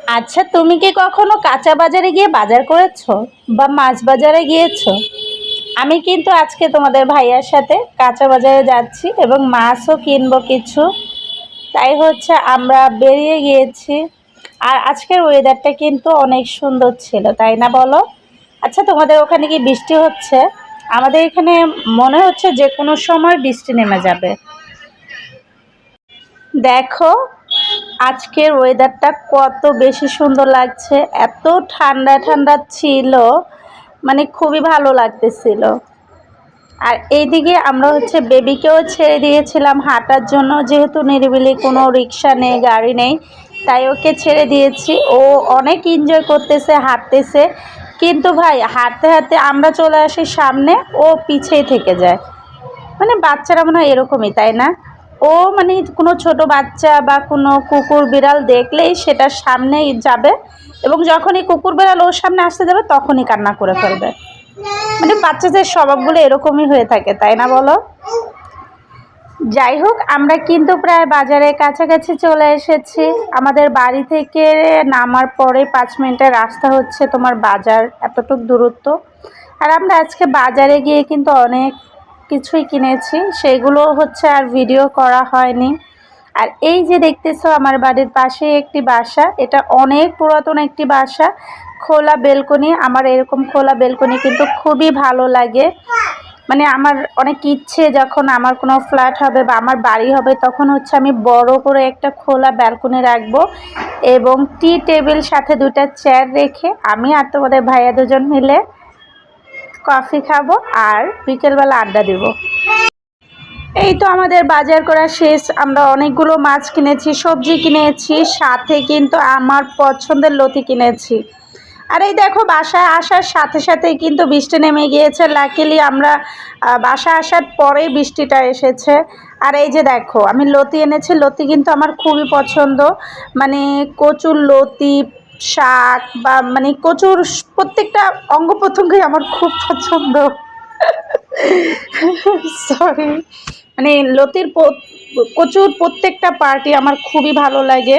আচ্ছা, তুমি কি কখনো কাঁচা বাজারে গিয়ে বাজার করেছো বা মাছ বাজারে গিয়েছো? আমি কিন্তু আজকে তোমাদের ভাইয়ার সাথে কাঁচা বাজারে যাচ্ছি এবং মাছও কিনবো কিছু। তাই হচ্ছে আমরা বেরিয়ে গিয়েছি। আর আজকের ওয়েদারটা কিন্তু অনেক সুন্দর ছিল, তাই না বলো? আচ্ছা, তোমাদের ওখানে কি বৃষ্টি হচ্ছে? আমাদের এখানে মনে হচ্ছে যে কোনো সময় বৃষ্টি নেমে যাবে। দেখো, আজকের ওয়েদারটা কত বেশি সুন্দর লাগছে, এত ঠান্ডা ঠান্ডা ছিল, মানে খুবই ভালো লাগতেছিল। আর এইদিকে আমরা হচ্ছে বেবিকেও ছেড়ে দিয়েছিলাম হাঁটার জন্য, যেহেতু নিরিবিলি কোনো রিক্সা নেই, গাড়ি নেই, তাই ওকে ছেড়ে দিয়েছি। ও অনেক এনজয় করতেছে, হাঁটতেছে। কিন্তু ভাই, হাঁটতে হাঁটতে আমরা চলে আসি সামনে, ও পিছেই থেকে যায়। মানে বাচ্চারা মনে হয় এরকমই, তাই না? ও মানে কোনো ছোট বাচ্চা বা কোনো কুকুর বিড়াল দেখলেই সেটার সামনেই যাবে, এবং যখনই কুকুর বিড়াল ওর সামনে আসতে যাবে তখনই কান্না করে ফেলবে। মানে বাচ্চাদের স্বভাবগুলো এরকমই হয়ে থাকে, তাই না বলো? যাই হোক, আমরা কিন্তু প্রায় বাজারের কাছাকাছি চলে এসেছি। আমাদের বাড়ি থেকে নামার পরে 5 মিনিটের রাস্তা হচ্ছে তোমার বাজার, এতটুক দূরত্ব। আর আমরা আজকে বাজারে গিয়ে কিন্তু অনেক কিছুই কিনেছি, সেগুলো হচ্ছে আর ভিডিও করা হয়নি। আর এই যে দেখতেছো, আমার বাড়ির পাশে একটি বাসা, এটা অনেক পুরাতন একটি বাসা, খোলা বেলকনি। আমার এরকম খোলা বেলকনি কিন্তু খুবই ভালো লাগে। মানে আমার অনেক ইচ্ছে, যখন আমার কোনো ফ্ল্যাট হবে বা আমার বাড়ি হবে, তখন হচ্ছে আমি বড় করে একটা খোলা ব্যালকনি রাখবো, এবং টি টেবিল সাথে 2টা চেয়ার রেখে আমি আর তোমাদের ভাইয়া দুজন মিলে কফি খাবো আর বিকেলবেলা আড্ডা দিব। এই তো আমাদের বাজার করা শেষ। আমরা অনেকগুলো মাছ কিনেছি, সবজি কিনেছি, সাথে কিন্তু আমার পছন্দের লতি কিনেছি। আর এই দেখো, বাসায় আসার সাথে সাথেই কিন্তু বৃষ্টি নেমে গিয়েছে। লাকিলি আমরা বাসায় আসার পরেই বৃষ্টিটা এসেছে। আর এই যে দেখো, আমি লতি এনেছি। লতি কিন্তু আমার খুবই পছন্দ। মানে কচুর লতি, শাক বা মানে কচুর প্রত্যেকটা অঙ্গ প্রত্যঙ্গই আমার খুব পছন্দ। সরি, মানে লতির কচুর প্রত্যেকটা পার্টি আমার খুবই ভালো লাগে।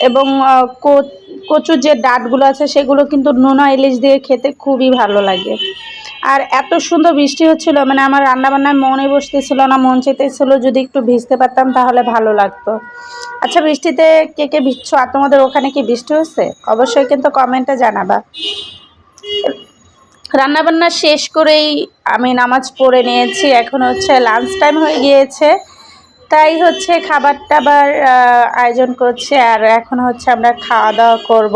এবং কচুর যে ডাঁটগুলো আছে সেগুলো কিন্তু নোনা ইলিশ দিয়ে খেতে খুবই ভালো লাগে। আর এত সুন্দর বৃষ্টি হচ্ছিল, মানে আমার রান্নাবান্নায় মনে বসতেছিল না, মন চাইতেছিল যদি একটু ভিজতে পারতাম তাহলে ভালো লাগতো। আচ্ছা, বৃষ্টিতে কে কে ভিজছো? আর তোমাদের ওখানে কি বৃষ্টি হচ্ছে? অবশ্যই কিন্তু কমেন্টে জানাবা। রান্নাবান্না শেষ করেই আমি নামাজ পড়ে নিয়েছি। এখন হচ্ছে লাঞ্চ টাইম হয়ে গিয়েছে, তাই হচ্ছে খাবার টাবার আয়োজন করছে। আর এখন হচ্ছে আমরা খাওয়া দাওয়া করব।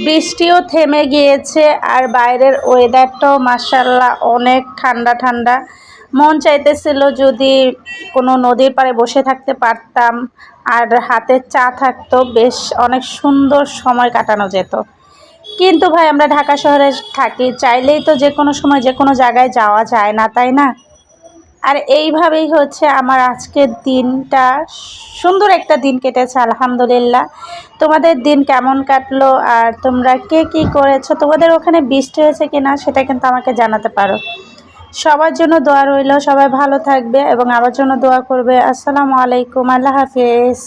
বৃষ্টিও থেমে গিয়েছে, আর বাইরের ওয়েদারটাও মাশাআল্লাহ অনেক ঠান্ডা ঠান্ডা। মন চাইতেছিল যদি কোনো নদীর পাড়ে বসে থাকতে পারতাম, আর হাতে চা থাকতো, বেশ অনেক সুন্দর সময় কাটানো যেত। কিন্তু ভাই, আমরা ঢাকা শহরে থাকি, চাইলেই তো যে কোনো সময় যে কোনো জায়গায় যাওয়া যায় না, তাই না? আর এইভাবেই হচ্ছে আমার আজকের দিনটা, সুন্দর একটা দিন কেটেছে আলহামদুলিল্লাহ। তোমাদের দিন কেমন কাটলো? আর তোমরা কে কী করেছো? তোমাদের ওখানে বৃষ্টি হয়েছে কি না সেটা কিন্তু আমাকে জানাতে পারো। সবার জন্য দোয়া রইল, সবাই ভালো থাকবে এবং আমার জন্য দোয়া করবে। আসসালামু আলাইকুম, আল্লাহ হাফিজ।